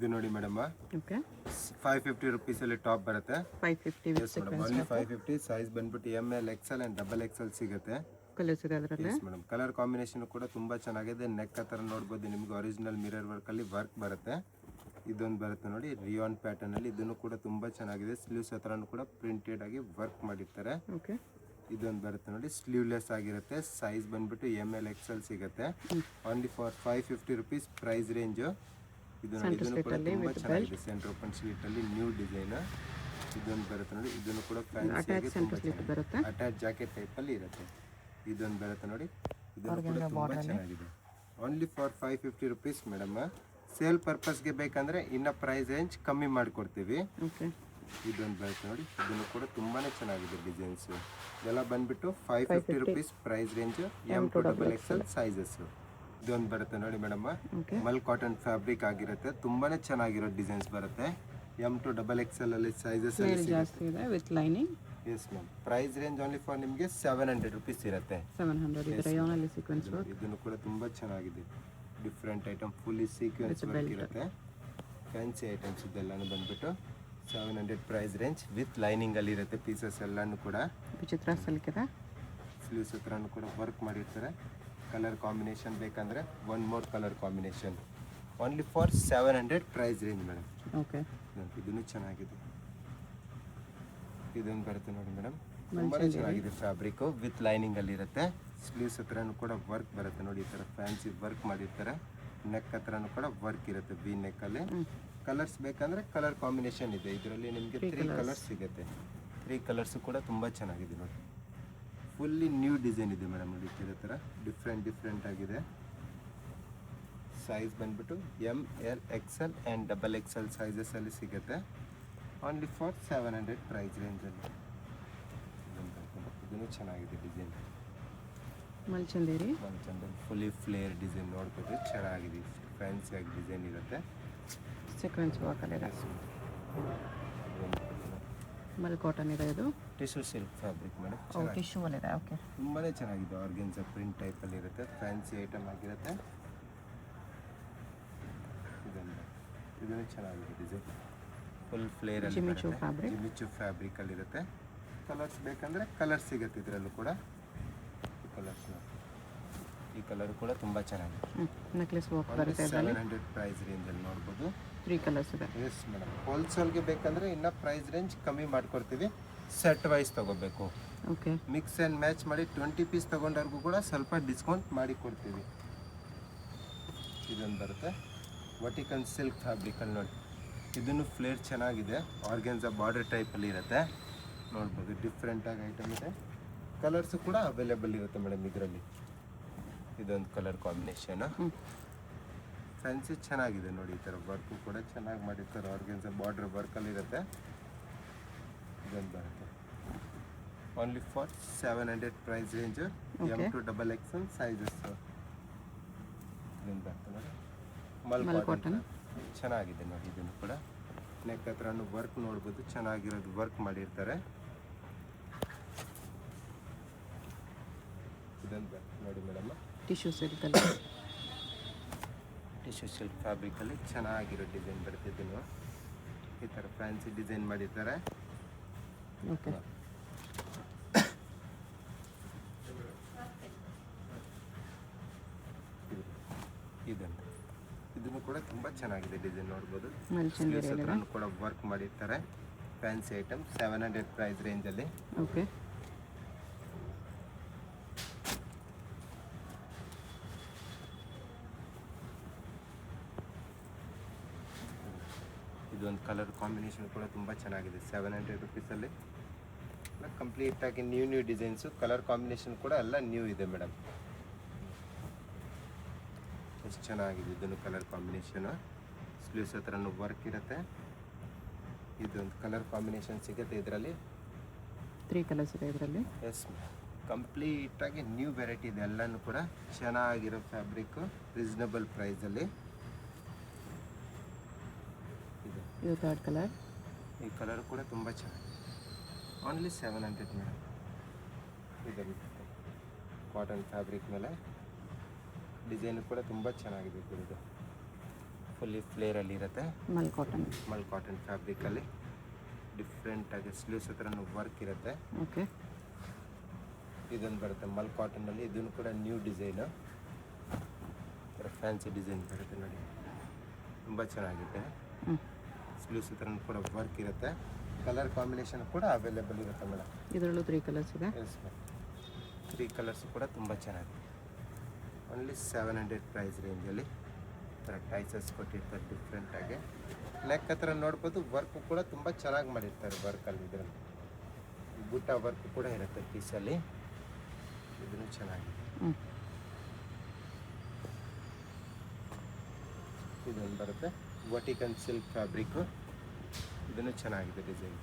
ಇದು ನೋಡಿ madam, okay 550 rupees ಅಲ್ಲಿ ಟಾಪ್ ಬರುತ್ತೆ. 550 with yes madam, sequence only 550. Size ಬಂದ್ಬಿಟ್ಟು ML XL ಅಂಡ್ XXL ಸಿಗುತ್ತೆ. ಕಲರ್ಸ್ ಇದೆ ಅದರಲ್ಲಿ. ಎಸ್ ಮೇಡಮ್, ಕಲರ್ ಕಾಂಬಿನೇಷನ್ ಕೂಡ ತುಂಬಾ ಚೆನ್ನಾಗಿದೆ. ನೆಕ್ ಹತ್ರ ನೋಡ್ಬೋದು, ನಿಮ್ಗೆ ಒರಿಜಿನಲ್ ಮಿರರ್ ವರ್ಕ್ ಅಲ್ಲಿ ವರ್ಕ್ ಬರುತ್ತೆ. ಇದೊಂದು ಬರುತ್ತೆ ನೋಡಿ ರಿಯಾನ್ ಪ್ಯಾಟರ್ನ್ ಅಲ್ಲಿ, ಇದನ್ನು ಕೂಡ ತುಂಬಾ ಚೆನ್ನಾಗಿದೆ. ಸ್ಲೀವ್ಸ್ ಹತ್ರನೂ ಕೂಡ ಪ್ರಿಂಟೆಡ್ ಆಗಿ ವರ್ಕ್ ಮಾಡಿರ್ತಾರೆ. ಓಕೆ ಇದೊಂದು ಬರುತ್ತೆ ನೋಡಿ, ಸ್ಲೀವ್ಲೆಸ್ ಆಗಿರುತ್ತೆ. ಸೈಜ್ ಬಂದ್ಬಿಟ್ಟು ML XL ಸಿಗುತ್ತೆ. Only for 550 rupees price range. ಇದು ನೋಡಿ, ಇದನ್ನು ಕೂಡ ತುಂಬಾ ಚೆನ್ನಾಗಿದೆ. ಸೆಂಟರ್ ಓಪನ್ ಸ್ಲೀಟ್ ಅಲ್ಲಿ ನ್ಯೂ ಡಿಸೈನ್. ಇದೊಂದು ಬರುತ್ತೆ ನೋಡಿ, ಇದನ್ನು ಕೂಡ ಫ್ಯಾನ್ಸಿ ಆಗಿ ತುಂಬಾ ಚೆನ್ನಾಗಿದೆ. ಅಟ್ಯಾಚ್ ಜಾಕೆಟ್ ಟೈಪ್ ಅಲ್ಲಿ ಇರುತ್ತೆ. ಇದೊಂದು ಬರುತ್ತೆ ನೋಡಿ, ಇದನ್ನು ಕೂಡ ತುಂಬಾ ಚೆನ್ನಾಗಿದೆ. Only for 550 rupees madam. Sale ಪರ್ಪಸ್ಗೆ ಬೇಕಂದ್ರೆ ಇನ್ನ ಪ್ರೈಸ್ ರೇಂಜ್ ಕಮ್ಮಿ ಮಾಡಿಕೊಡ್ತೀವಿ. ಓಕೆ ಇದೊಂದು ಬರುತ್ತೆ ನೋಡಿ, ಇದನ್ನು ಕೂಡ ತುಂಬಾನೇ ಚೆನ್ನಾಗಿದೆ ಡಿಸೈನ್ಸ್. ಇದೆಲ್ಲ ಬಂದ್ಬಿಟ್ಟು 550 rupees price range. M to XXL sizes. ಇದೊಂದು ಬರುತ್ತೆ ನೋಡಿ ಮೇಡಮ್, ಮಲ್ ಕಾಟನ್ ಫ್ಯಾಬ್ರಿಕ್ ಆಗಿರುತ್ತೆ. ತುಂಬಾನೇ ಚೆನ್ನಾಗಿರೋ ಡಿಸೈನ್ಸ್ ಬರುತ್ತೆ. M to XXL ಅಲ್ಲಿ ಸೈಜಸ್ ಅಲ್ಲಿ ಜಾಸ್ತಿ ಇದೆ with lining. Yes ma'am, price range only for ನಿಮಗೆ 700 rupees ಇರುತ್ತೆ. 700 ಇದೆ ರೇಯಾನ್ ಅಲ್ಲಿ ಸೀಕ್ವೆನ್ಸ್ ವರ್ಕ್. ಇದನ್ನು ಕೂಡ ತುಂಬಾ ಚೆನ್ನಾಗಿದೆ. Different item, fully sequence work ಇರುತ್ತೆ. ಫ್ಯಾನ್ಸಿ ಐಟಮ್ಸ್ ಇದೆಲ್ಲಾನು ಬಂದ್ಬಿಟ್ಟು 700 ಪ್ರೈಸ್ ರೇಂಜ್ ವಿತ್ ಲೈನಿಂಗ್ ಅಲ್ಲಿ ಇರುತ್ತೆ. ಪೀಸಸ್ ಎಲ್ಲಾನು ಕೂಡ ವಿಚಿತ್ರ ಸಿಲ್ಕ್ ಇದೆ. ಸ್ಲೀವ್ಸ್ ಹತ್ರನೂ ಕೂಡ ವರ್ಕ್ ಮಾಡಿರ್ತಾರೆ. ಕಲರ್ ಕಾಂಬಿನೇಷನ್ ಬೇಕಂದ್ರೆ one more colour combination. Only for 700 price range madam. Okay ಇದನ್ನು ಚೆನ್ನಾಗಿದೆ. ಇದೊಂದು ಬರುತ್ತೆ ನೋಡಿ ಮೇಡಮ್, ತುಂಬಾನೇ ಚೆನ್ನಾಗಿದೆ. ಫ್ಯಾಬ್ರಿಕ್ ವಿತ್ ಲೈನಿಂಗ್ ಅಲ್ಲಿ ಇರುತ್ತೆ. ಸ್ಲೀವ್ಸ್ ಹತ್ರನೂ ಕೂಡ ವರ್ಕ್ ಬರುತ್ತೆ ನೋಡಿ, ಈ ತರ ಫ್ಯಾನ್ಸಿ ವರ್ಕ್ ಮಾಡಿರ್ತಾರೆ. ನೆಕ್ ಹತ್ರನೂ ಕೂಡ ವರ್ಕ್ ಇರುತ್ತೆ ವಿ ನೆಕ್ ಅಲ್ಲಿ. ಕಲರ್ಸ್ ಬೇಕಂದ್ರೆ ಕಲರ್ ಕಾಂಬಿನೇಷನ್ ಇದೆ ಇದರಲ್ಲಿ. ನಿಮಗೆ 3 ಕಲರ್ಸ್ ಸಿಗುತ್ತೆ. 3 ಕಲರ್ಸ್ ಕೂಡ ತುಂಬಾ ಚೆನ್ನಾಗಿದೆ ನೋಡಿ. ಫುಲ್ಲಿ ನ್ಯೂ ಡಿಸೈನ್ ಇದೆ ಮೇಡಮ್. ನೋಡಿ ಇರೋ ಥರ ಡಿಫ್ರೆಂಟ್ ಆಗಿದೆ. ಸೈಜ್ ಬಂದ್ಬಿಟ್ಟು ML XL and XXL sizes ಅಲ್ಲಿ ಸಿಗುತ್ತೆ. ಓನ್ಲಿ ಫಾರ್ 700 ಪ್ರೈಸ್ ರೇಂಜಲ್ಲಿ. ಇದನ್ನು ಚೆನ್ನಾಗಿದೆ ಡಿಸೈನ್. ಮಲ್ಚಂದೇರಿ ಫುಲ್ಲಿ ಫ್ಲೇರ್ ಡಿಸೈನ್ ನೋಡ್ಬೋದು, ಚೆನ್ನಾಗಿದೆ. ಫ್ಯಾನ್ಸಿ ಆಗಿ ಡಿಸೈನ್ ಇರುತ್ತೆ. ಸೀಕ್ವೆನ್ಸ್ ವರ್ಕ್ ಅಲ್ಲಿ ಇದೆ. ಮಲ್ ಕಾಟನ್ ಇದೆ ಇದು. Tissue silk fabric madam. Tissue ಅಲ್ಲಿ ಇದೆ. ಓಕೆ ತುಂಬಾನೇ ಚೆನ್ನಾಗಿದೆ. ಆರ್ಗೆನ್ಸಾ ಪ್ರಿಂಟ್ ಟೈಪ್ ಅಲ್ಲಿ ಇರುತ್ತೆ. ಫ್ಯಾನ್ಸಿ ಐಟಮ್ ಆಗಿರುತ್ತೆ. ಇದನ್ನು ಚೆನ್ನಾಗಿದೆ ಡಿಸೈನ್. ಫುಲ್ ಫ್ಲೇರ್ ಅಲ್ಲಿ ಜಿಮಿಚು ಫ್ಯಾಬ್ರಿಕ್ ಅಲ್ಲಿ ಇರುತ್ತೆ. ಕಲರ್ಸ್ ಬೇಕಂದ್ರೆ ಕಲರ್ ಸಿಗುತ್ತೆ ಇದರಲ್ಲೂ ಕೂಡ. ಈ ಕಲರ್ ಕೂಡ ತುಂಬಾ ಚೆನ್ನಾಗಿದೆ. ನೆಕ್ಲೆಸ್ ವರ್ಕ್ ಬರುತ್ತೆ. 700 ಪ್ರೈಸ್ ರೇಂಜ್ ಅಲ್ಲಿ ನೋಡಬಹುದು. 3 ಕಲರ್ಸ್ ಇದೆ. ಎಸ್ ಮೇಡಮ್, ಹೋಲ್ಸೇಲ್ಗೆ ಬೇಕಂದ್ರೆ ಇನ್ನ ಪ್ರೈಸ್ ರೇಂಜ್ ಕಮ್ಮಿ ಮಾಡ್ಕೊಡ್ತೀವಿ. ಸೆಟ್ ವೈಸ್ ತಗೋಬೇಕು. ಓಕೆ ಮಿಕ್ಸ್ ಆ್ಯಂಡ್ ಮ್ಯಾಚ್ ಮಾಡಿ 20 ಪೀಸ್ ತಗೊಂಡವ್ರಿಗೂ ಕೂಡ ಸ್ವಲ್ಪ ಡಿಸ್ಕೌಂಟ್ ಮಾಡಿ ಕೊಡ್ತೀವಿ. ಇದೊಂದು ಬರುತ್ತೆ ವರ್ಟಿಕಲ್ ಸಿಲ್ಕ್ ಫ್ಯಾಬ್ರಿಕಲ್ಲಿ ನೋಡಿ. ಇದನ್ನು ಫ್ಲೇರ್ ಚೆನ್ನಾಗಿದೆ. ಆರ್ಗೆನ್ಸಾ ಬಾರ್ಡರ್ ಟೈಪಲ್ಲಿ ಇರುತ್ತೆ ನೋಡ್ಬೋದು. ಡಿಫ್ರೆಂಟಾಗಿ ಐಟಮ್ ಇದೆ. ಕಲರ್ಸು ಕೂಡ ಅವೈಲೇಬಲ್ ಇರುತ್ತೆ ಮೇಡಮ್ ಇದರಲ್ಲಿ. ಇದೊಂದು ಕಲರ್ ಕಾಂಬಿನೇಷನ್. ಫ್ಯಾನ್ಸಿ ಚೆನ್ನಾಗಿದೆ ನೋಡಿ. ಈ ಥರ ವರ್ಕು ಕೂಡ ಚೆನ್ನಾಗಿ ಮಾಡಿರ್ತಾರೆ. ಆರ್ಗೆನ್ಸಾ ಬಾರ್ಡರ್ ವರ್ಕಲ್ಲಿ ಇರುತ್ತೆ. ಇದೊಂದು ಬರುತ್ತೆ only for 700 price range. M to XXL sizes. ಇದೊಂದು ಬರುತ್ತೆ ನೋಡಿ, ಮಲ್ ಕಾಟನ್. ಚೆನ್ನಾಗಿದೆ ನೋಡಿ. ಇದನ್ನು ಕೂಡ ನೆಕ್ ಹತ್ರನೂ ವರ್ಕ್ ನೋಡ್ಬೋದು, ಚೆನ್ನಾಗಿರೋದು ವರ್ಕ್ ಮಾಡಿರ್ತಾರೆ. ಇದೊಂದು ಬರುತ್ತೆ ನೋಡಿ ಮೇಡಮ್, ಟಿಶ್ಯೂ ಸಿಲ್ಕ್ ಅಲ್ಲಿ. ಟಿಶ್ಯೂ ಸಿಲ್ಕ್ ಫ್ಯಾಬ್ರಿಕಲ್ಲಿ ಚೆನ್ನಾಗಿರೋ ಡಿಸೈನ್ ಬರುತ್ತೆ. ಇದನ್ನು ಈ ಥರ ಫ್ಯಾನ್ಸಿ ಡಿಸೈನ್ ಮಾಡಿರ್ತಾರೆ. ಓಕೆ ಇದನ್ನು ಕೂಡ ತುಂಬಾ ಚೆನ್ನಾಗಿದೆ ಡಿಸೈನ್ ನೋಡ್ಬೋದು. ಮಲ್ಚಂದೇರಿ ಕೂಡ ವರ್ಕ್ ಮಾಡಿರ್ತಾರೆ. ಫ್ಯಾನ್ಸಿ ಐಟಮ್ 700 ಪ್ರೈಸ್ ರೇಂಜ್ ಅಲ್ಲಿ. ಓಕೆ ಇದೊಂದು ಕಲರ್ ಕಾಂಬಿನೇಷನ್ ಕೂಡ ತುಂಬಾ ಚೆನ್ನಾಗಿದೆ. 700 rupees ಅಲ್ಲಿ ಕಂಪ್ಲೀಟ್ ಆಗಿ ನ್ಯೂ ಡಿಸೈನ್ಸು. ಕಲರ್ ಕಾಂಬಿನೇಷನ್ ಕೂಡ ಎಲ್ಲ ನ್ಯೂ ಇದೆ ಮೇಡಮ್. ಎಷ್ಟು ಚೆನ್ನಾಗಿದೆ ಇದನ್ನು ಕಲರ್ ಕಾಂಬಿನೇಷನ್. ಸ್ಲೀವ್ಸ್ ಹತ್ರನೂ ವರ್ಕ್ ಇರುತ್ತೆ. ಇದೊಂದು ಕಲರ್ ಕಾಂಬಿನೇಷನ್ ಸಿಗುತ್ತೆ ಇದರಲ್ಲಿ. 3 ಕಲರ್ಸ್ ಇದೆ ಇದರಲ್ಲಿ. ಎಸ್, ಕಂಪ್ಲೀಟ್ ಆಗಿ ನ್ಯೂ ವೆರೈಟಿ ಇದೆ. ಎಲ್ಲನೂ ಕೂಡ ಚೆನ್ನಾಗಿರೋ ಫ್ಯಾಬ್ರಿಕ್, ರೀಸನಬಲ್ ಪ್ರೈಸಲ್ಲಿ. ಇದು 3rd ಕಲರ್. ಈ ಕಲರ್ ಕೂಡ ತುಂಬ ಚೆನ್ನಾಗಿದೆ. Only 700 madam. ಇದರಲ್ಲಿ ಕಾಟನ್ ಫ್ಯಾಬ್ರಿಕ್ ಮೇಲೆ ಡಿಸೈನ್ ಕೂಡ ತುಂಬ ಚೆನ್ನಾಗಿದೆ. ಇದು ಫುಲ್ಲಿ ಫ್ಲೇರಲ್ಲಿ ಇರುತ್ತೆ. ಮಲ್ ಕಾಟನ್. ಮಲ್ ಕಾಟನ್ ಫ್ಯಾಬ್ರಿಕಲ್ಲಿ ಡಿಫ್ರೆಂಟಾಗಿ ಸ್ಲೀವ್ಸ್ ಹತ್ರನೂ ವರ್ಕ್ ಇರುತ್ತೆ. ಓಕೆ. ಇದೊಂದು ಬರುತ್ತೆ ಮಲ್ ಕಾಟನಲ್ಲಿ. ಇದನ್ನು ಕೂಡ ನ್ಯೂ ಡಿಸೈನು, ಫ್ಯಾನ್ಸಿ ಡಿಸೈನ್ ಬರುತ್ತೆ ನೋಡಿ, ತುಂಬ ಚೆನ್ನಾಗಿದೆ. ಹ್ಞೂ. ಸ್ಲೀವ್ಸ್ ಹತ್ರನೂ ಕೂಡ ವರ್ಕ್ ಇರುತ್ತೆ. ಕಲರ್ ಕಾಂಬಿನೇಷನ್ ಕೂಡ ಅವೈಲೇಬಲ್ ಇರುತ್ತೆ ಮೇಡಮ್. ಇದರಲ್ಲೂ 3 ಕಲರ್ಸ್ ಇದೆ. Yes madam. 3 ಕಲರ್ಸ್ ಕೂಡ ತುಂಬ ಚೆನ್ನಾಗಿದೆ. ಓನ್ಲಿ 700 ಪ್ರೈಸ್ ರೇಂಜಲ್ಲಿ ಥರ ಟೈಸಸ್ ಕೊಟ್ಟಿರ್ತಾರೆ ಡಿಫ್ರೆಂಟಾಗಿ. ನೆಕ್ ಹತ್ರ ನೋಡ್ಬೋದು, ವರ್ಕು ಕೂಡ ತುಂಬ ಚೆನ್ನಾಗಿ ಮಾಡಿರ್ತಾರೆ ವರ್ಕಲ್ಲಿ. ಇದರಲ್ಲಿ ಬುಟ್ಟ ವರ್ಕ್ ಕೂಡ ಇರುತ್ತೆ ಪೀಸಲ್ಲಿ. ಇದನ್ನು ಚೆನ್ನಾಗಿದೆ. ಹ್ಞೂ. ಇದೊಂದು ಬರುತ್ತೆ ವರ್ಟಿಕನ್ ಸಿಲ್ಕ್ ಫ್ಯಾಬ್ರಿಕ್ಕು. ಇದನ್ನು ಚೆನ್ನಾಗಿದೆ ಡಿಸೈನ್,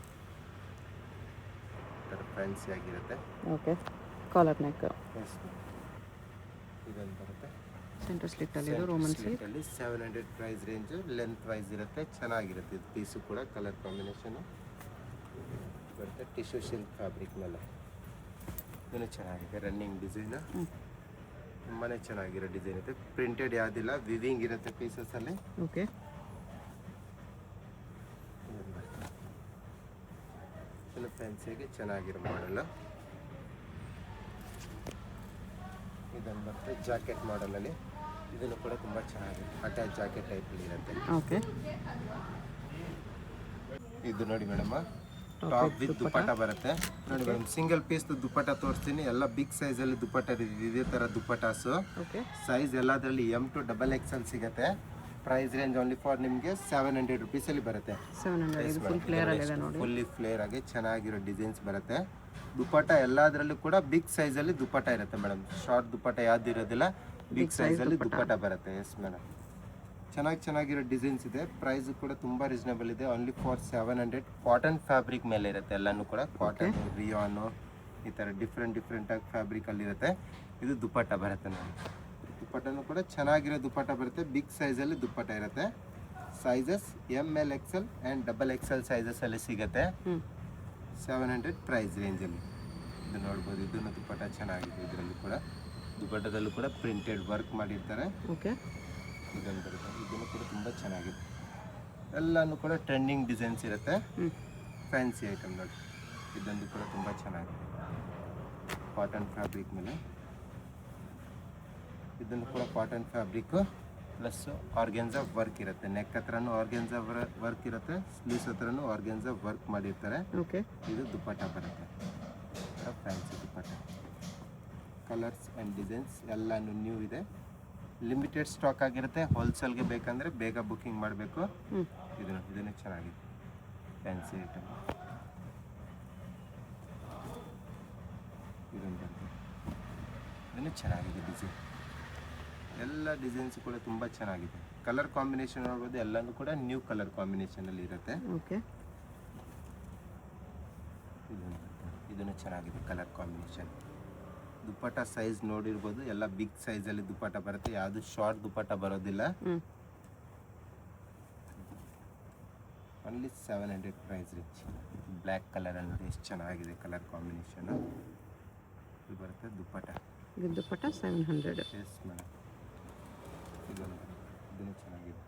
ಥರ ಫ್ಯಾನ್ಸಿ ಆಗಿರುತ್ತೆ. ಓಕೆ. Collar neck. ಎಸ್. ಇದೊಂದು ಬರುತ್ತೆ ಸೆಂಟರ್ ಸ್ಲಿಟ್ಟಲ್ಲಿ ಇದು Roman seat. 700 price range. Length wise ಇರುತ್ತೆ, ಚೆನ್ನಾಗಿರುತ್ತೆ. ಇದು ಪೀಸು ಕೂಡ ಕಲರ್ ಕಾಂಬಿನೇಷನು ಬರುತ್ತೆ. ಟಿಶ್ಯೂ ಸಿಲ್ಕ್ ಫ್ಯಾಬ್ರಿಕ್ ಮೇಲೆ ಇದನ್ನು ಚೆನ್ನಾಗಿದೆ. ರನ್ನಿಂಗ್ ಡಿಸೈನು ತುಂಬಾ ಚೆನ್ನಾಗಿರೋ ಡಿಸೈನ್ ಇದೆ. ಪ್ರಿಂಟೆಡ್ ಯಾವುದಿಲ್ಲ, ವಿವಿಂಗ್ ಇರುತ್ತೆ ಪೀಸಸಲ್ಲಿ. ಓಕೆ. ಇದನ್ನು ಫ್ಯಾನ್ಸಿಯಾಗಿ ಚೆನ್ನಾಗಿರೋ ಮಾಡಲ್ಲ. ಇದನ್ನು ಬರುತ್ತೆ ಜಾಕೆಟ್ ಮಾಡಲಲ್ಲಿ. ಇದನ್ನು ಕೂಡ ತುಂಬ ಚೆನ್ನಾಗಿದೆ, ಅಟ್ಯಾಚ್ ಜಾಕೆಟ್ ಟೈಪಲ್ಲಿ ಇರುತ್ತೆ. ಓಕೆ. ಇದು ನೋಡಿ ಮೇಡಮ್, ಟಾಪ್ ವಿತ್ ದುಪ್ಪಟ್ಟ ಬರುತ್ತೆ ನೋಡಿ ಮೇಡಮ್. ಸಿಂಗಲ್ ಪೀಸ್ ದುಪ್ಪಟ್ಟ ತೋರಿಸ್ತೀನಿ. ಎಲ್ಲ ಬಿಗ್ ಸೈಜಲ್ಲಿ ದುಪ್ಪಟ್ಟ ಇದೆ. ಇದೇ ಥರ ದುಪ್ಪಟ್ಟಾಸು. ಓಕೆ. ಸೈಜ್ ಎಲ್ಲದರಲ್ಲಿ M to XXL ಸಿಗುತ್ತೆ. ಪ್ರೈಸ್ ರೇಂಜ್ ಓನ್ಲಿ ಫಾರ್ ನಿಮಗೆ 700 ರುಪೀಸಲ್ಲಿ ಬರುತ್ತೆ. 700. ಇದು ಫುಲ್ ಫ್ಲೇರ್ ಅಲ್ಲಿ ಇದೆ ನೋಡಿ. ಫುಲ್ಲಿ ಫ್ಲೇರ್ ಆಗಿ ಚೆನ್ನಾಗಿರೋ ಡಿಸೈನ್ಸ್ ಬರುತ್ತೆ. ದುಪ್ಪಟ್ಟ ಎಲ್ಲದರಲ್ಲೂ ಕೂಡ ಬಿಗ್ ಸೈಜಲ್ಲಿ ದುಪ್ಪಟ್ಟ ಇರುತ್ತೆ ಮೇಡಮ್. ಶಾರ್ಟ್ ದುಪ್ಪಟ್ಟ ಯಾವ್ದು ಇರೋದಿಲ್ಲ, ಬಿಗ್ ಸೈಜಲ್ಲಿ ದುಪ್ಪಟ್ಟ ಬರುತ್ತೆ. ಎಸ್ ಮೇಡಮ್, ಚೆನ್ನಾಗಿರೋ ಡಿಸೈನ್ಸ್ ಇದೆ. ಪ್ರೈಸ್ ಕೂಡ ತುಂಬ ರೀಸನಬಲ್ ಇದೆ. Only for 700. ಕಾಟನ್ ಫ್ಯಾಬ್ರಿಕ್ ಮೇಲೆ ಇರುತ್ತೆ ಎಲ್ಲನೂ ಕೂಡ. ಕಾಟನ್, ರಿಯಾನು, ಈ ಥರ ಡಿಫ್ರೆಂಟಾಗಿ ಫ್ಯಾಬ್ರಿಕಲ್ಲಿ ಇರುತ್ತೆ. ಇದು ದುಪ್ಪಟ್ಟ ಬರುತ್ತೆ ನೋಡಿ. ದುಪ್ಪಟ್ಟನೂ ಕೂಡ ಚೆನ್ನಾಗಿರೋ ದುಪ್ಪಟ್ಟ ಬರುತ್ತೆ. ಬಿಗ್ ಸೈಜಲ್ಲಿ ದುಪ್ಪಟ್ಟ ಇರುತ್ತೆ. Sizes ML XL and XXL ಸೈಜಸಲ್ಲಿ ಸಿಗುತ್ತೆ. 700 ಪ್ರೈಸ್ ರೇಂಜಲ್ಲಿ. ಇದು ನೋಡ್ಬೋದು, ಇದನ್ನು ದುಪ್ಪಟ್ಟ ಚೆನ್ನಾಗಿದೆ. ಇದರಲ್ಲಿ ಕೂಡ ದುಪ್ಪಟ್ಟದಲ್ಲೂ ಕೂಡ ಪ್ರಿಂಟೆಡ್ ವರ್ಕ್ ಮಾಡಿರ್ತಾರೆ. ಓಕೆ. ಇದನ್ನು ಬರುತ್ತೆ, ಇದನ್ನು ಕೂಡ ತುಂಬ ಚೆನ್ನಾಗಿದೆ. ಎಲ್ಲನೂ ಕೂಡ ಟ್ರೆಂಡಿಂಗ್ ಡಿಸೈನ್ಸ್ ಇರುತ್ತೆ. ಫ್ಯಾನ್ಸಿ ಐಟಮ್ ನೋಡಿ. ಇದೊಂದು ಕೂಡ ತುಂಬ ಚೆನ್ನಾಗಿದೆ, ಕಾಟನ್ ಫ್ಯಾಬ್ರಿಕ್ ಮೇಲೆ. ಇದನ್ನು ಕೂಡ cotton fabric plus organza work ಇರುತ್ತೆ. ನೆಕ್ ಹತ್ರನೂ ಆರ್ಗೆನ್ಸಾ ವರ್ಕ್ ಇರುತ್ತೆ, ಸ್ಲೀವ್ಸ್ ಹತ್ರನೂ ಆರ್ಗೆನ್ಸಾ ವರ್ಕ್ ಮಾಡಿರ್ತಾರೆ. ಓಕೆ. ಇದು ದುಪ್ಪಟ್ಟ ಬರುತ್ತೆ, fancy dupatta. Colours and designs ಎಲ್ಲನೂ ನ್ಯೂ ಇದೆ. ಲಿಮಿಟೆಡ್ ಸ್ಟಾಕ್ ಆಗಿರುತ್ತೆ. ಹೋಲ್ಸೇಲ್ಗೆ ಬೇಕಂದರೆ ಬೇಗ ಬುಕ್ಕಿಂಗ್ ಮಾಡಬೇಕು. ಇದನ್ನು ಚೆನ್ನಾಗಿದೆ, ಫ್ಯಾನ್ಸಿ ಐಟಮ್. ಇದನ್ನು ಬರುತ್ತೆ, ಇದನ್ನು ಚೆನ್ನಾಗಿದೆ ಡಿಸೈನ್. ಎಲ್ಲ ಡಿಸೈನ್ಸ್ ಕೂಡ ತುಂಬ ಚೆನ್ನಾಗಿದೆ. ಕಲರ್ ಕಾಂಬಿನೇಷನ್ ನೋಡ್ಬೋದು, ಎಲ್ಲನೂ ಕೂಡ ನ್ಯೂ ಕಲರ್ ಕಾಂಬಿನೇಷನಲ್ಲಿ ಇರುತ್ತೆ. ಓಕೆ. ಇದನ್ನು ಚೆನ್ನಾಗಿದೆ ಕಲರ್ ಕಾಂಬಿನೇಷನ್. ದುಪ್ಪಟ್ಟ ಸೈಜ್ ನೋಡಿರ್ಬೋದು, ಎಲ್ಲ ಬಿಗ್ ಸೈಜಲ್ಲಿ ದುಪ್ಪಟ್ಟ ಬರುತ್ತೆ. ಯಾವುದು ಶಾರ್ಟ್ ದುಪ್ಪಟ್ಟ ಬರೋದಿಲ್ಲ. Only 700 price range. Black colour ಅನ್ನೋದು ಎಷ್ಟು ಚೆನ್ನಾಗಿದೆ ಕಲರ್ ಕಾಂಬಿನೇಷನ್. ಇದು ಬರುತ್ತೆ ದುಪ್ಪಟ್ಟ. ಇದು ದುಪ್ಪಟ್ಟ 700. Yes madam. ಇದನ್ನು ಚೆನ್ನಾಗಿದೆ,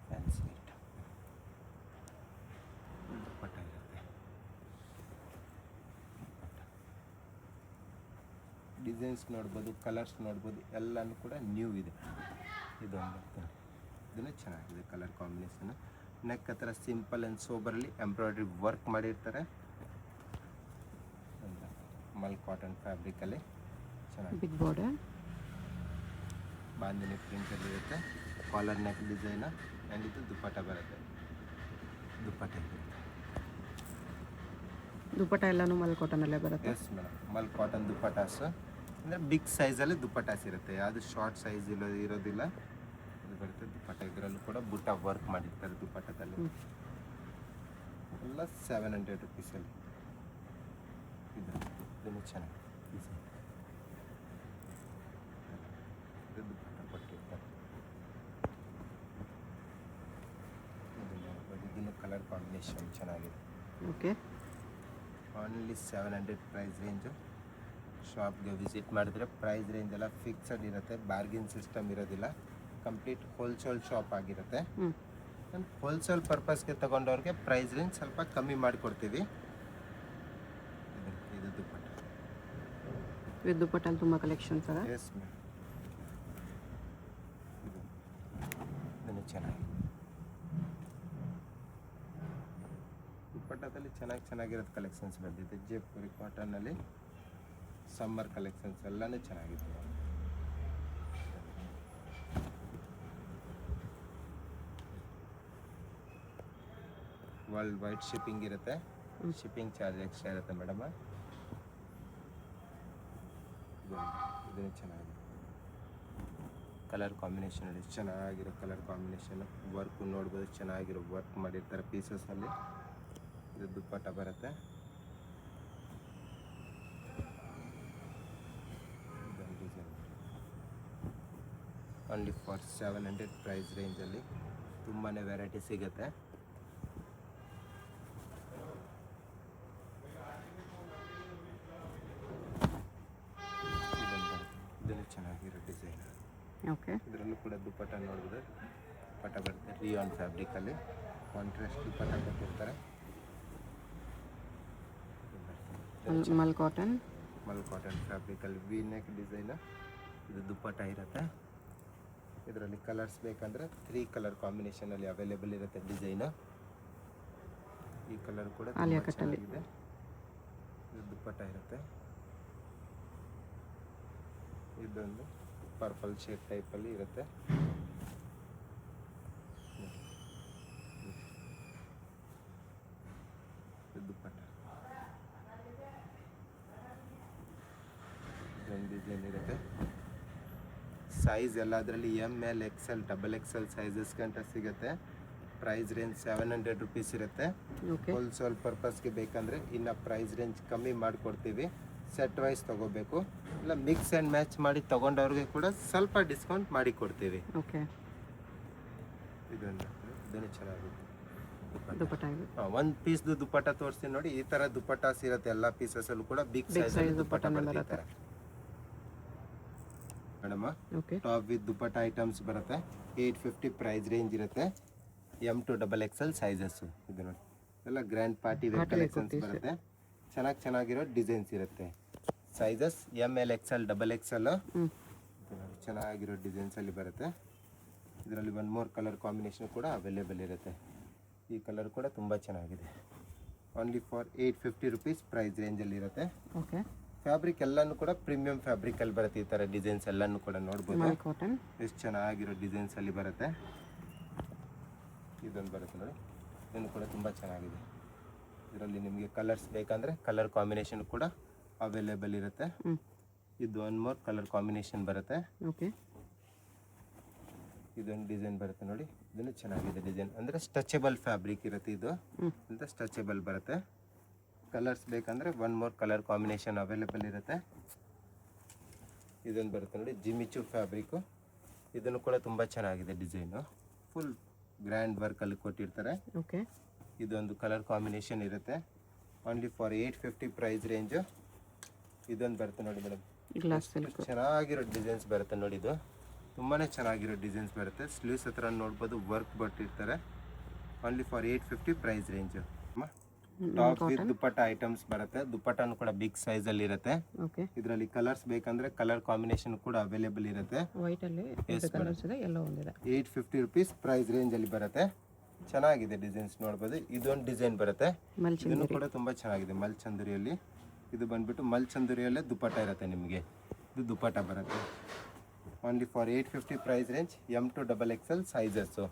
ಫ್ಯಾನ್ಸಿ ಐಟಮ್. ದುಪ್ಪಟ್ಟ ಇರುತ್ತೆ. ಡಿಸೈನ್ಸ್ ನೋಡ್ಬೋದು, ಕಲರ್ಸ್ ನೋಡ್ಬೋದು, ಎಲ್ಲನೂ ಕೂಡ ನ್ಯೂ ಇದೆ. ಇದೊಂದು ಇದನ್ನು ಚೆನ್ನಾಗಿದೆ ಕಲರ್ ಕಾಂಬಿನೇಷನ್. ನೆಕ್ ಹತ್ರ ಸಿಂಪಲ್ ಆ್ಯಂಡ್ ಸೋಬರಲ್ಲಿ ಎಂಬ್ರಾಯ್ಡ್ರಿ ವರ್ಕ್ ಮಾಡಿರ್ತಾರೆ. ಮಲ್ ಕಾಟನ್ ಫ್ಯಾಬ್ರಿಕಲ್ಲಿ ಚೆನ್ನಾಗಿ ಬಿಗ್ ಬಾರ್ಡರ್, ಬಾಂದಿನಿ ಪ್ರಿಂಟಲ್ಲಿ ಇರುತ್ತೆ. ಕಾಲರ್ ನೆಕ್ ಡಿಸೈನ್ ಆ್ಯಂಡ್ ಇದು ದುಪ್ಪಟ್ಟ ಬರುತ್ತೆ. ದುಪ್ಪಟ್ಟ ದುಪ್ಪಟ್ಟ ಎಲ್ಲನೂ ಮಲ್ ಕಾಟನಲ್ಲೇ ಬರುತ್ತೆ. ಎಸ್ ಮೇಡಮ್, ಮಲ್ ಕಾಟನ್ ದುಪ್ಪಟ್ಟಾಸು ಅಂದರೆ ಬಿಗ್ ಸೈಜಲ್ಲಿ ದುಪ್ಪಟ್ಟಾಸ್ ಇರುತ್ತೆ. ಯಾವುದು ಶಾರ್ಟ್ ಸೈಜ್ ಇರೋದಿಲ್ಲ. ಇದು ಬರುತ್ತೆ ದುಪ್ಪಟ್ಟ. ಇದರಲ್ಲೂ ಕೂಡ ಬುಟ್ಟ ವರ್ಕ್ ಮಾಡಿರ್ತಾರೆ ದುಪ್ಪಟ್ಟದಲ್ಲಿ. ಎಲ್ಲ 700 ರುಪೀಸಲ್ಲಿ. ಇದನ್ನು ಚೆನ್ನಾಗಿ ದುಪ್ಪಟ್ಟ ಕೊಟ್ಟಿರ್ತಾರೆ. ಇದನ್ನು ಕಲರ್ ಕಾಂಬಿನೇಷನ್ ಚೆನ್ನಾಗಿದೆ. ಓಕೆ. Only 700 price range. ಶಾಪ್ಗೆ ವಿಸಿಟ್ ಮಾಡಿದ್ರೆ ಪ್ರೈಸ್ ರೇಂಜ್ ಎಲ್ಲ ಫಿಕ್ಸಡ್ ಇರುತ್ತೆ, ಬಾರ್ಗಿನ್ ಸಿಸ್ಟಮ್ ಇರೋದಿಲ್ಲ. ಕಂಪ್ಲೀಟ್ ಹೋಲ್ಸೇಲ್ ಶಾಪ್ ಆಗಿರುತ್ತೆ. ಹ್ಞೂ ಹೋಲ್ಸೇಲ್ ಪರ್ಪಸ್ಗೆ ತಗೊಂಡವ್ರಿಗೆ ಪ್ರೈಸ್ ರೇಂಜ್ ಸ್ವಲ್ಪ ಕಮ್ಮಿ ಮಾಡಿಕೊಡ್ತೀವಿ. ಇದು ದುಪ್ಪಟ್ಟ. ವಿತ್ ದುಪ್ಪಟ್ಟಲ್ಲಿ ತುಂಬ ಕಲೆಕ್ಷನ್ಸ್ ಅದ. Yes ma'am. ಇದನ್ನು ಚೆನ್ನಾಗಿ ದುಪ್ಪಟ್ಟದಲ್ಲಿ ಚೆನ್ನಾಗಿರೋದು ಕಲೆಕ್ಷನ್ಸ್ ಬಂದಿದೆ. ಜೈಪುರಿ ಕಾಟನ್ನಲ್ಲಿ ಸಮ್ಮರ್ ಕಲೆಕ್ಷನ್ಸ್ ಎಲ್ಲನೂ ಚೆನ್ನಾಗಿದೆ. ವರ್ಲ್ಡ್ ವೈಡ್ ಶಿಪ್ಪಿಂಗ್ ಇರುತ್ತೆ. ಶಿಪ್ಪಿಂಗ್ ಚಾರ್ಜ್ ಎಕ್ಸ್ಟ್ರಾ ಇರುತ್ತೆ ಮೇಡಮ್. ಇದನ್ನು ಚೆನ್ನಾಗಿದೆ. ಕಲರ್ ಕಾಂಬಿನೇಷನ್ ನೋಡಿ, ಚೆನ್ನಾಗಿರೋ ಕಲರ್ ಕಾಂಬಿನೇಷನ್. ವರ್ಕ್ ನೋಡ್ಬೋದು, ಚೆನ್ನಾಗಿರೋ ವರ್ಕ್ ಮಾಡಿರ್ತಾರೆ ಪೀಸಸ್ನಲ್ಲಿ. ಇದು ದುಪ್ಪಟ್ಟ ಬರುತ್ತೆ. ಓನ್ಲಿ ಫಾರ್ 700 ಪ್ರೈಸ್ ರೇಂಜಲ್ಲಿ ತುಂಬಾ ವೆರೈಟಿ ಸಿಗುತ್ತೆ. ಇದನ್ನು ಚೆನ್ನಾಗಿರೋ ಡಿಸೈನ್. ಓಕೆ ಇದರಲ್ಲೂ ಕೂಡ ದುಪ್ಪಟ್ಟ ನೋಡ್ಬೋದು. ದುಪ್ಪಟ್ಟ ಬರುತ್ತೆ ರಿಯಾನ್ ಫ್ಯಾಬ್ರಿಕಲ್ಲಿ. ಕಾಂಟ್ರಾಸ್ಟ್ ದುಪ್ಪಟ್ಟ ಕೊಟ್ಟಿರ್ತಾರೆ. ಮಲ್ ಕಾಟನ್ ಫ್ಯಾಬ್ರಿಕಲ್ಲಿ ವಿ ನೆಕ್ ಡಿಸೈನ್. ಇದು ದುಪ್ಪಟ್ಟ ಇರುತ್ತೆ. ಇದರಲ್ಲಿ ಕಲರ್ಸ್ ಬೇಕಂದರೆ 3 ಕಲರ್ ಕಾಂಬಿನೇಷನಲ್ಲಿ ಅವೈಲೇಬಲ್ ಇರುತ್ತೆ ಡಿಸೈನು. ಈ ಕಲರ್ ಕೂಡ ಆಲಿಯಾ ತುಂಬ ಕಟ್ಟಲ್ಲಿ. ಚೆನ್ನಾಗಿದೆ. ಇದು ದುಪ್ಪಟ್ಟ ಇರುತ್ತೆ. ಇದೊಂದು ಪರ್ಪಲ್ ಶೇಡ್ ಟೈಪಲ್ಲಿ ಇರುತ್ತೆ. ಇದು ದುಪ್ಪಟ್ಟ. ಇದೊಂದು ಡಿಸೈನ್ ಇರುತ್ತೆ. ಸೈಜ್ ಎಲ್ಲ ಅದರಲ್ಲಿ ML XL XXL ಸೈಜಸ್ ಗಂಟ ಸಿಗುತ್ತೆ. ಪ್ರೈಸ್ ರೇಂಜ್ 700 ರುಪೀಸ್ ಇರುತ್ತೆ. ಓಕೆ ಹೋಲ್ಸೇಲ್ ಪರ್ಪಸ್ಗೆ ಬೇಕಂದರೆ ಇನ್ನು ಪ್ರೈಸ್ ರೇಂಜ್ ಕಮ್ಮಿ ಮಾಡಿಕೊಡ್ತೀವಿ. ಸೆಟ್ ವೈಸ್ ತೊಗೋಬೇಕು, ಇಲ್ಲ ಮಿಕ್ಸ್ ಆ್ಯಂಡ್ ಮ್ಯಾಚ್ ಮಾಡಿ ತೊಗೊಂಡವ್ರಿಗೆ ಕೂಡ ಸ್ವಲ್ಪ ಡಿಸ್ಕೌಂಟ್ ಮಾಡಿ ಕೊಡ್ತೀವಿ. ಓಕೆ ಇದನ್ನು ಚೆನ್ನಾಗಿದೆ. ದುಪ್ಪಟ್ಟ ಇದೆ. ಒಂದು ಪೀಸ್ದು ದುಪ್ಪಟ್ಟ ತೋರಿಸ್ತೀನಿ ನೋಡಿ. ಈ ಥರ ದುಪ್ಪಟ್ಟಾಸ್ ಇರುತ್ತೆ ಎಲ್ಲ ಪೀಸಸಲ್ಲೂ ಕೂಡ. ಬಿಗ್ ಸೈಜ್ ದುಪ್ಪಟ್ಟ ಬರುತ್ತೆ madam. Okay top with dupatta items ಬರುತ್ತೆ. 850 ಪ್ರೈಸ್ ರೇಂಜ್ ಇರುತ್ತೆ. M to XXL sizes. ಇದು ನೋಡಿ, ಎಲ್ಲ ಗ್ರ್ಯಾಂಡ್ ಪಾರ್ಟಿ ವೇರ್ ಕಲೆಕ್ಷನ್ಸ್ ಬರುತ್ತೆ. ಚೆನ್ನಾಗಿರೋ ಡಿಸೈನ್ಸ್ ಇರುತ್ತೆ. Sizes ML XL XXL. ಚೆನ್ನಾಗಿರೋ ಡಿಸೈನ್ಸಲ್ಲಿ ಬರುತ್ತೆ. ಇದರಲ್ಲಿ 1 more ಕಲರ್ ಕಾಂಬಿನೇಷನ್ ಕೂಡ ಅವೈಲೇಬಲ್ ಇರುತ್ತೆ. ಈ ಕಲರ್ ಕೂಡ ತುಂಬ ಚೆನ್ನಾಗಿದೆ. ಓನ್ಲಿ ಫಾರ್ 850 ರುಪೀಸ್ ಪ್ರೈಸ್ ರೇಂಜಲ್ಲಿ ಇರುತ್ತೆ. ಓಕೆ ಫ್ಯಾಬ್ರಿಕ್ ಎಲ್ಲನೂ ಕೂಡ ಪ್ರೀಮಿಯಂ ಫ್ಯಾಬ್ರಿಕಲ್ಲಿ ಬರುತ್ತೆ. ಈ ಥರ ಡಿಸೈನ್ಸ್ ಎಲ್ಲನೂ ಕೂಡ ನೋಡ್ಬೋದು. ಮಲ್ ಕಾಟನ್ ಎಷ್ಟು ಚೆನ್ನಾಗಿರೋ ಡಿಸೈನ್ಸಲ್ಲಿ ಬರುತ್ತೆ. ಇದೊಂದು ಬರುತ್ತೆ ನೋಡಿ, ಇದನ್ನು ಕೂಡ ತುಂಬ ಚೆನ್ನಾಗಿದೆ. ಇದರಲ್ಲಿ ನಿಮಗೆ ಕಲರ್ಸ್ ಬೇಕಂದರೆ ಕಲರ್ ಕಾಂಬಿನೇಷನ್ ಕೂಡ ಅವೈಲೇಬಲ್ ಇರುತ್ತೆ. ಇದು 1 more ಕಲರ್ ಕಾಂಬಿನೇಷನ್ ಬರುತ್ತೆ. ಓಕೆ ಇದೊಂದು ಡಿಸೈನ್ ಬರುತ್ತೆ ನೋಡಿ. ಇದನ್ನು ಚೆನ್ನಾಗಿದೆ ಡಿಸೈನ್. ಅಂದರೆ ಸ್ಟ್ರೆಚಬಲ್ ಫ್ಯಾಬ್ರಿಕ್ ಇರುತ್ತೆ. ಇದು ಅಂತ ಸ್ಟ್ರೆಚಬಲ್ ಬರುತ್ತೆ. ಕಲರ್ಸ್ ಬೇಕಂದರೆ 1 more ಕಲರ್ ಕಾಂಬಿನೇಷನ್ ಅವೈಲೇಬಲ್ ಇರುತ್ತೆ. ಇದೊಂದು ಬರುತ್ತೆ ನೋಡಿ, ಜಿಮಿಚು ಫ್ಯಾಬ್ರಿಕ್ಕು. ಇದನ್ನು ಕೂಡ ತುಂಬ ಚೆನ್ನಾಗಿದೆ ಡಿಸೈನು. ಫುಲ್ ಗ್ರ್ಯಾಂಡ್ ವರ್ಕಲ್ಲಿ ಕೊಟ್ಟಿರ್ತಾರೆ. ಓಕೆ ಇದೊಂದು ಕಲರ್ ಕಾಂಬಿನೇಷನ್ ಇರುತ್ತೆ. Only for 850 price range. ಇದೊಂದು ಬರುತ್ತೆ ನೋಡಿ ಮೇಡಮ್. ಗ್ಲಾಸ್ ಸಿಲ್ಕ್ ಚೆನ್ನಾಗಿರೋ ಡಿಸೈನ್ಸ್ ಬರುತ್ತೆ ನೋಡಿ. ಇದು ತುಂಬಾ ಚೆನ್ನಾಗಿರೋ ಡಿಸೈನ್ಸ್ ಬರುತ್ತೆ. ಸ್ಲೀವ್ಸ್ ಹತ್ರ ನೋಡ್ಬೋದು ವರ್ಕ್ ಬಟ್ಟಿರ್ತಾರೆ. Only for 850 price range. Top with dupatta items ಬರುತ್ತೆ. ದುಪ್ಪಟ್ಟನು ಕೂಡ ಬಿಗ್ ಸೈಜಲ್ಲಿ ಇರುತ್ತೆ. ಓಕೆ ಇದರಲ್ಲಿ ಕಲರ್ಸ್ ಬೇಕಂದ್ರೆ ಕಲರ್ ಕಾಂಬಿನೇಷನ್ ಕೂಡ ಅವೈಲೇಬಲ್ ಇರುತ್ತೆ. ವೈಟ್ ಅಲ್ಲಿ ಕಲರ್ಸ್ ಇದೆ, ಎಲ್ಲೋ ಒಂದಿದೆ. 850 ರುಪೀಸ್ ಪ್ರೈಸ್ ರೇಂಜಲ್ಲಿ ಬರುತ್ತೆ. ಚೆನ್ನಾಗಿದೆ ಡಿಸೈನ್ಸ್ ನೋಡ್ಬೋದು. ಇದೊಂದು ಡಿಸೈನ್ ಬರುತ್ತೆ. ಇದನ್ನು ಕೂಡ ತುಂಬ ಚೆನ್ನಾಗಿದೆ. ಮಲ್ಚಂದರಿಯಲ್ಲಿ ಇದು ಬಂದ್ಬಿಟ್ಟು ಮಲ್ಚಂದರಿಯಲ್ಲೇ ದುಪ್ಪಟ್ಟ ಇರುತ್ತೆ ನಿಮಗೆ. ಇದು ದುಪ್ಪಟ್ಟ ಬರುತ್ತೆ. Only for 850 price range. M to XXL sizes.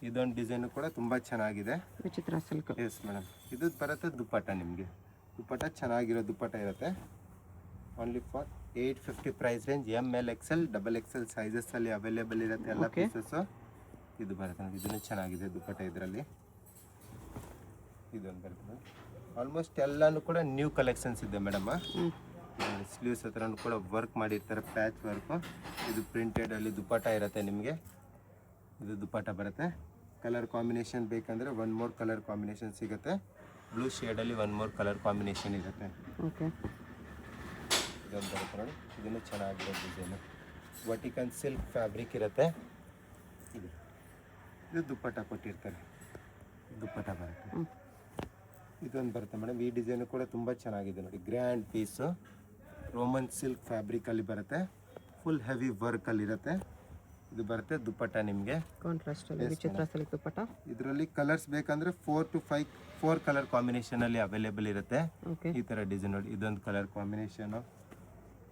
ಇದೊಂದು ಡಿಸೈನು ಕೂಡ ತುಂಬ ಚೆನ್ನಾಗಿದೆ. ವಿಚಿತ್ರ ಸಿಲ್ಕ್. Yes madam. ಇದು ಬರುತ್ತೆ ದುಪ್ಪಟ್ಟ ನಿಮಗೆ. ದುಪ್ಪಟ್ಟ ಚೆನ್ನಾಗಿರೋ ದುಪ್ಪಟ್ಟ ಇರುತ್ತೆ. Only for 850 price range. ML XL XXL ಸೈಜಸ್ಸಲ್ಲಿ ಅವೈಲೇಬಲ್ ಇರುತ್ತೆ ಎಲ್ಲ ಪೀಸಸ್ಸು. ಇದು ಬರುತ್ತೆ ನೋಡಿ. ಇದನ್ನು ಚೆನ್ನಾಗಿದೆ ದುಪ್ಪಟ್ಟ. ಇದರಲ್ಲಿ ಇದೊಂದು ಬರುತ್ತೆ. ಆಲ್ಮೋಸ್ಟ್ ಎಲ್ಲನೂ ಕೂಡ ನ್ಯೂ ಕಲೆಕ್ಷನ್ಸ್ ಇದೆ ಮೇಡಮ್. ಸ್ಲೀವ್ಸ್ ಹತ್ರ ಕೂಡ ವರ್ಕ್ ಮಾಡಿರ್ತಾರೆ, ಪ್ಯಾಚ್ ವರ್ಕು. ಇದು ಪ್ರಿಂಟೆಡಲ್ಲಿ ದುಪ್ಪಟ್ಟ ಇರುತ್ತೆ ನಿಮಗೆ. ಇದು ದುಪ್ಪಟ್ಟ ಬರುತ್ತೆ. ಕಲರ್ ಕಾಂಬಿನೇಷನ್ ಬೇಕಂದರೆ 1 more ಕಲರ್ ಕಾಂಬಿನೇಷನ್ ಸಿಗುತ್ತೆ. ಬ್ಲೂ ಶೇಡಲ್ಲಿ 1 more ಕಲರ್ ಕಾಂಬಿನೇಷನ್ ಇರುತ್ತೆ. ಓಕೆ ಇದೊಂದು ಬರುತ್ತೆ ನೋಡಿ. ಇದನ್ನು ಚೆನ್ನಾಗಿರೋ ಡಿಸೈನು. ವರ್ಟಿಕನ್ ಸಿಲ್ಕ್ ಫ್ಯಾಬ್ರಿಕ್ ಇರುತ್ತೆ. ಇದು ದುಪ್ಪಟ್ಟ ಕೊಟ್ಟಿರ್ತಾರೆ, ದುಪ್ಪಟ್ಟ ಬರುತ್ತೆ. ಹ್ಞೂ ಇದೊಂದು ಬರುತ್ತೆ ಮೇಡಮ್. ಈ ಡಿಸೈನು ಕೂಡ ತುಂಬ ಚೆನ್ನಾಗಿದೆ ನೋಡಿ, ಗ್ರ್ಯಾಂಡ್ ಪೀಸು ರೋಮನ್ ಸಿಲ್ಕ್ ಫ್ಯಾಬ್ರಿಕಲ್ಲಿ ಬರುತ್ತೆ, ಫುಲ್ ಹೆವಿ ವರ್ಕಲ್ಲಿರುತ್ತೆ. ಇದು ಬರುತ್ತೆ ದುಪ್ಪಟ್ಟ ನಿಮಗೆ ಕಾಂಟ್ರಾಸ್ಟಲ್ಲಿ ವಿಚಿತ್ರ ಸಿಲ್ಕ್ ದುಪ್ಪಟ್ಟ. ಇದರಲ್ಲಿ ಕಲರ್ಸ್ ಬೇಕಂದ್ರೆ 4 to 4 ಕಲರ್ ಕಾಂಬಿನೇಷನಲ್ಲಿ ಅವೈಲೇಬಲ್ ಇರುತ್ತೆ. ಓಕೆ ಈ ಥರ ಡಿಸೈನ್ ನೋಡಿ, ಇದೊಂದು colour combination,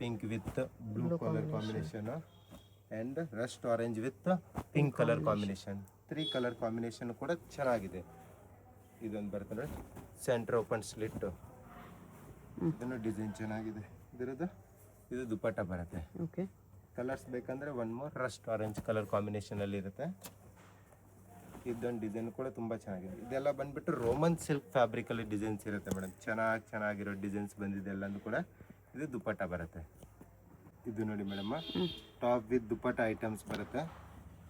pink with blue colour combination and Rust orange with pink colour combination. 3 colour combination ಕೂಡ ಚೆನ್ನಾಗಿದೆ. ಇದೊಂದು ಬರುತ್ತೆ ನೋಡಿ, ಸೆಂಟರ್ ಓಪನ್ ಸ್ಲಿಟ್ಟು, ಇದನ್ನು ಡಿಸೈನ್ ಚೆನ್ನಾಗಿದೆ ಇದರದ್ದು. ಇದು ದುಪ್ಪಟ್ಟ ಬರುತ್ತೆ. ಓಕೆ ಕಲರ್ಸ್ ಬೇಕಂದ್ರೆ 1 more ರಸ್ಟ್ ಆರೆಂಜ್ ಕಲರ್ ಕಾಂಬಿನೇಷನಲ್ಲಿ ಇರುತ್ತೆ. ಇದೊಂದು ಡಿಸೈನ್ ಕೂಡ ತುಂಬ ಚೆನ್ನಾಗಿದೆ. ಇದೆಲ್ಲ ಬಂದ್ಬಿಟ್ಟು ರೋಮನ್ ಸಿಲ್ಕ್ ಫ್ಯಾಬ್ರಿಕಲ್ಲಿ ಡಿಸೈನ್ಸ್ ಇರುತ್ತೆ ಮೇಡಮ್. ಚೆನ್ನಾಗಿರೋ ಡಿಸೈನ್ಸ್ ಬಂದಿದೆ ಎಲ್ಲನೂ ಕೂಡ. ಇದು ದುಪ್ಪಟ್ಟ ಬರುತ್ತೆ. ಇದು ನೋಡಿ madam, top with dupatta items ಬರುತ್ತೆ.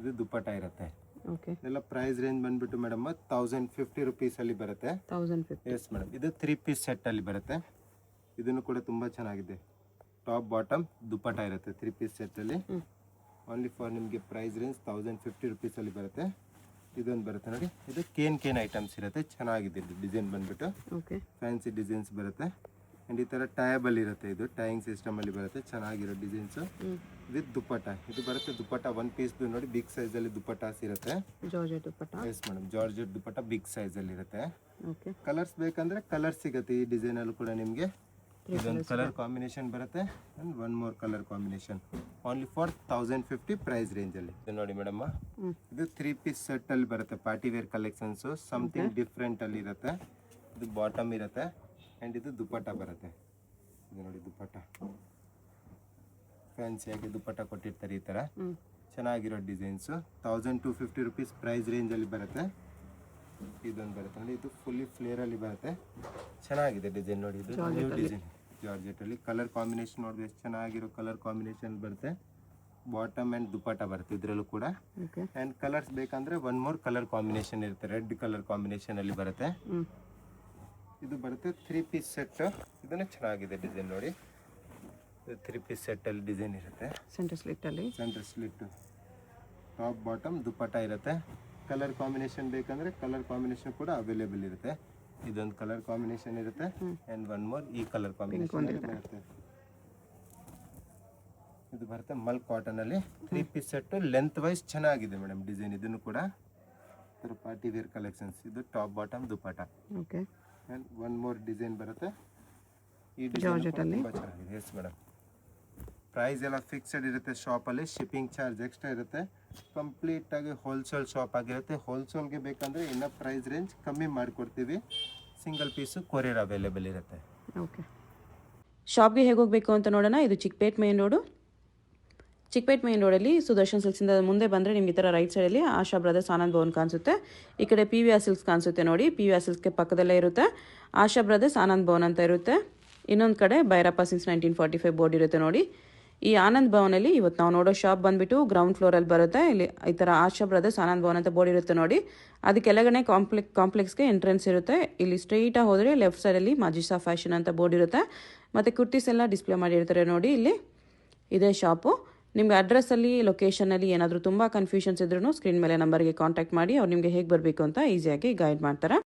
ಇದು ದುಪ್ಪಟ್ಟ ಇರುತ್ತೆ. ಓಕೆ ಇದೆಲ್ಲ ಪ್ರೈಸ್ ರೇಂಜ್ ಬಂದ್ಬಿಟ್ಟು ಮೇಡಮ್ 1050 ರುಪೀಸಲ್ಲಿ ಬರುತ್ತೆ. 1050. Yes madam. ಇದು 3 ಪೀಸ್ ಸೆಟ್ಟಲ್ಲಿ ಬರುತ್ತೆ. ಇದನ್ನು ಕೂಡ ತುಂಬ ಚೆನ್ನಾಗಿದೆ. ಟಾಪ್ ಬಾಟಮ್ ದುಪ್ಪಟ್ಟ ಇರುತ್ತೆ 3 ಪೀಸ್ ಸೆಟ್ಟಲ್ಲಿ. ಓನ್ಲಿ ಫಾರ್ ನಿಮಗೆ ಪ್ರೈಸ್ ರೇಂಜ್ 1050 ರುಪೀಸಲ್ಲಿ ಬರುತ್ತೆ. ಇದೊಂದು ಬರುತ್ತೆ ನೋಡಿ, ಇದು ಕೇನ್ ಐಟಮ್ಸ್ ಇರುತ್ತೆ. ಚೆನ್ನಾಗಿದೆ ಇದು ಡಿಸೈನ್ ಬಂದ್ಬಿಟ್ಟು, ಓಕೆ ಫ್ಯಾನ್ಸಿ ಡಿಸೈನ್ಸ್ ಬರುತ್ತೆ. ಆ್ಯಂಡ್ ಈ ಥರ ಟಯಬಲ್ ಇರುತ್ತೆ. ಇದು ಟೈಯಿಂಗ್ ಸಿಸ್ಟಮಲ್ಲಿ ಬರುತ್ತೆ. ಚೆನ್ನಾಗಿರೋ ಡಿಸೈನ್ಸು ವಿತ್ ದುಪ್ಪಟ್ಟ. ಇದು ಬರುತ್ತೆ ದುಪ್ಪಟ್ಟ 1 ಪೀಸ್ದು ನೋಡಿ, ಬಿಗ್ ಸೈಜಲ್ಲಿ ದುಪ್ಪಟ್ಟಾಸ್ ಇರುತ್ತೆ. ಜಾರ್ಜೆಟ್ ದುಪ್ಪಟ್ಟ. ಎಸ್ ಮೇಡಮ್, ಜಾರ್ಜೆಟ್ ದುಪ್ಪಟ್ಟ ಬಿಗ್ ಸೈಜಲ್ಲಿ ಇರುತ್ತೆ. ಓಕೆ ಕಲರ್ಸ್ ಬೇಕಂದ್ರೆ ಕಲರ್ ಸಿಗುತ್ತೆ ಈ ಡಿಸೈನಲ್ಲೂ ಕೂಡ ನಿಮಗೆ. ಇದೊಂದು ಕಲರ್ ಕಾಂಬಿನೇಷನ್ ಬರುತ್ತೆ and 1 more colour combination. Only for 1050 price ರೇಂಜಲ್ಲಿ. ಇದು ನೋಡಿ ಮೇಡಮ್, ಇದು 3 ಪೀಸ್ ಸೆಟ್ಟಲ್ಲಿ ಬರುತ್ತೆ. ಪಾರ್ಟಿ ವೇರ್ ಕಲೆಕ್ಷನ್ಸು ಸಮಥಿಂಗ್ ಡಿಫ್ರೆಂಟಲ್ಲಿ ಇರುತ್ತೆ. ಇದು ಬಾಟಮ್ ಇರುತ್ತೆ ಆ್ಯಂಡ್ ಇದು ದುಪ್ಪಟ್ಟ ಬರುತ್ತೆ. ಇದು ನೋಡಿ ದುಪ್ಪಟ್ಟ, ಫ್ಯಾನ್ಸಿಯಾಗಿ ದುಪ್ಪಟ್ಟ ಕೊಟ್ಟಿರ್ತಾರೆ ಈ ಥರ. ಚೆನ್ನಾಗಿರೋ ಡಿಸೈನ್ಸು 1250 ರುಪೀಸ್ ಪ್ರೈಸ್ ರೇಂಜಲ್ಲಿ ಬರುತ್ತೆ. ಇದೊಂದು ಬರುತ್ತೆ ನೋಡಿ, ಇದು ಫುಲ್ಲಿ ಫ್ಲೇರಲ್ಲಿ ಬರುತ್ತೆ. ಚೆನ್ನಾಗಿದೆ ಡಿಸೈನ್ ನೋಡಿ. ಇದು ನ್ಯೂ ಡಿಸೈನ್ ಜಾರ್ಜೆಟಲ್ಲಿ. ಕಲರ್ ಕಾಂಬಿನೇಷನ್ ನೋಡಿದ್ರೆ ಎಷ್ಟು ಚೆನ್ನಾಗಿರೋ ಕಲರ್ ಕಾಂಬಿನೇಷನ್ ಬರುತ್ತೆ. ಬಾಟಮ್ ಆ್ಯಂಡ್ ದುಪ್ಪಟ್ಟ ಬರುತ್ತೆ ಇದರಲ್ಲೂ ಕೂಡ. ಓಕೆ ಆ್ಯಂಡ್ ಕಲರ್ಸ್ ಬೇಕಂದ್ರೆ 1 more ಕಲರ್ ಕಾಂಬಿನೇಷನ್ ಇರುತ್ತೆ. ರೆಡ್ ಕಲರ್ ಕಾಂಬಿನೇಷನಲ್ಲಿ ಬರುತ್ತೆ. ಇದು ಬರುತ್ತೆ 3 ಪೀಸ್ ಸೆಟ್. ಇದನ್ನು ಚೆನ್ನಾಗಿದೆ ಡಿಸೈನ್ ನೋಡಿ. ಇದು 3 ಪೀಸ್ ಸೆಟ್ಟಲ್ಲಿ ಡಿಸೈನ್ ಇರುತ್ತೆ. ಸೆಂಟರ್ ಸ್ಲಿಟ್ಟಲ್ಲಿ. Centre slit, top bottom dupatta ಇರುತ್ತೆ. ಕಲರ್ ಕಾಂಬಿನೇಷನ್ ಬೇಕಂದ್ರೆ ಕಲರ್ ಕಾಂಬಿನೇಷನ್ ಕೂಡ ಅವೈಲೇಬಲ್ ಇರುತ್ತೆ. ಇದೊಂದು ಕಲರ್ ಕಾಂಬಿನೇಷನ್ ಇರುತ್ತೆ ಆ್ಯಂಡ್ 1 more ಈ ಕಲರ್ ಕಾಂಬಿನೇಷನ್ ಬರುತ್ತೆ. ಇದು ಬರುತ್ತೆ ಮಲ್ ಕಾಟನಲ್ಲಿ 3 ಪೀಸ್ ಸೆಟ್. ಲೆಂತ್ ವೈಸ್ ಚೆನ್ನಾಗಿದೆ ಮೇಡಮ್ ಡಿಸೈನ್. ಇದನ್ನು ಕೂಡ ಪಾರ್ಟಿ ವೇರ್ ಕಲೆಕ್ಷನ್ಸ್. ಇದು top bottom dupatta. Okay and 1 more design ಬರುತ್ತೆ. ಈ ಡಿಸೈನ್ ತುಂಬ ಚೆನ್ನಾಗಿದೆ. Yes madam. ಪ್ರೈಸ್ ಎಲ್ಲ ಫಿಕ್ಸೆಡ್ ಇರುತ್ತೆ ಶಾಪಲ್ಲಿ. ಶಿಪ್ಪಿಂಗ್ ಚಾರ್ಜ್ ಎಕ್ಸ್ಟ್ರಾ ಇರುತ್ತೆ. ಕಂಪ್ಲೀಟಾಗಿ ಹೋಲ್ಸೇಲ್ ಶಾಪ್ ಆಗಿರುತ್ತೆ. ಹೋಲ್ಸೇಲ್ಗೆ ಬೇಕಂದರೆ ಇನ್ನೂ ಪ್ರೈಸ್ ರೇಂಜ್ ಕಮ್ಮಿ ಮಾಡಿಕೊಡ್ತೀವಿ. ಸಿಂಗಲ್ ಪೀಸು ಕೊರಿಯರ್ ಅವೈಲೇಬಲ್ ಇರುತ್ತೆ. ಓಕೆ ಶಾಪ್ಗೆ ಹೇಗೆ ಹೋಗಬೇಕು ಅಂತ ನೋಡೋಣ. ಇದು Chickpet main road. Chickpet main ರೋಡಲ್ಲಿ ಸುದರ್ಶನ್ ಸಿಲ್ಕ್ಸಿಂದ ಮುಂದೆ ಬಂದರೆ ನಿಮ್ಗೆ ಈ ಥರ ರೈಟ್ ಸೈಡಲ್ಲಿ ಆಶಾ ಬ್ರದರ್ಸ್ ಆನಂದ್ ಭವನ್ ಕಾಣಿಸುತ್ತೆ. ಈ ಕಡೆ PVR ಸಿಲ್ಕ್ಸ್ ಕಾಣಿಸುತ್ತೆ ನೋಡಿ. PVR ಸಿಲ್ಕ್ಸ್ಗೆ ಪಕ್ಕದಲ್ಲೇ ಇರುತ್ತೆ ಆಶಾ ಬ್ರದರ್ಸ್ ಆನಂದ್ ಭವನ್ ಅಂತ ಇರುತ್ತೆ. ಇನ್ನೊಂದು ಕಡೆ ಭೈರಪ್ಪ ಸಿನ್ಸ್ 1945 ಬೋರ್ಡ್ ಇರುತ್ತೆ ನೋಡಿ. ಈ ಆನಂದ್ ಭವನಲ್ಲಿ ಇವತ್ತು ನಾವು ನೋಡೋ ಶಾಪ್ ಬಂದುಬಿಟ್ಟು ಗ್ರೌಂಡ್ ಫ್ಲೋರಲ್ಲಿ ಬರುತ್ತೆ. ಇಲ್ಲಿ ಈ ಥರ ಆಶಾ ಬ್ರದರ್ಸ್ ಆನಂದ್ ಭವನ್ ಅಂತ ಬೋರ್ಡ್ ಇರುತ್ತೆ ನೋಡಿ. ಅದಕ್ಕೆಲ್ಲಗಡೆ ಕಾಂಪ್ಲೆಕ್ಸ್ಗೆ ಎಂಟ್ರೆನ್ಸ್ ಇರುತ್ತೆ. ಇಲ್ಲಿ ಸ್ಟ್ರೈಟಾಗಿ ಹೋದರೆ ಲೆಫ್ಟ್ ಸೈಡಲ್ಲಿ ಮಾಜಿಸಾ ಫ್ಯಾಷನ್ ಅಂತ ಬೋರ್ಡ್ ಇರುತ್ತೆ. ಮತ್ತು ಕುರ್ತೀಸ್ ಎಲ್ಲ ಡಿಸ್ಪ್ಲೇ ಮಾಡಿರ್ತಾರೆ ನೋಡಿ. ಇಲ್ಲಿ ಇದೇ ಶಾಪು. ನಿಮಗೆ ಅಡ್ರೆಸ್ಸಲ್ಲಿ ಲೊಕೇಶನಲ್ಲಿ ಏನಾದರೂ ತುಂಬ ಕನ್ಫ್ಯೂಷನ್ಸ್ ಇದ್ರೂ ಸ್ಕ್ರೀನ್ ಮೇಲೆ ನಂಬರ್ಗೆ ಕಾಂಟ್ಯಾಕ್ಟ್ ಮಾಡಿ ಅವ್ರು ನಿಮಗೆ ಹೇಗೆ ಬರಬೇಕು ಅಂತ ಈಸಿಯಾಗಿ ಗೈಡ್ ಮಾಡ್ತಾರೆ.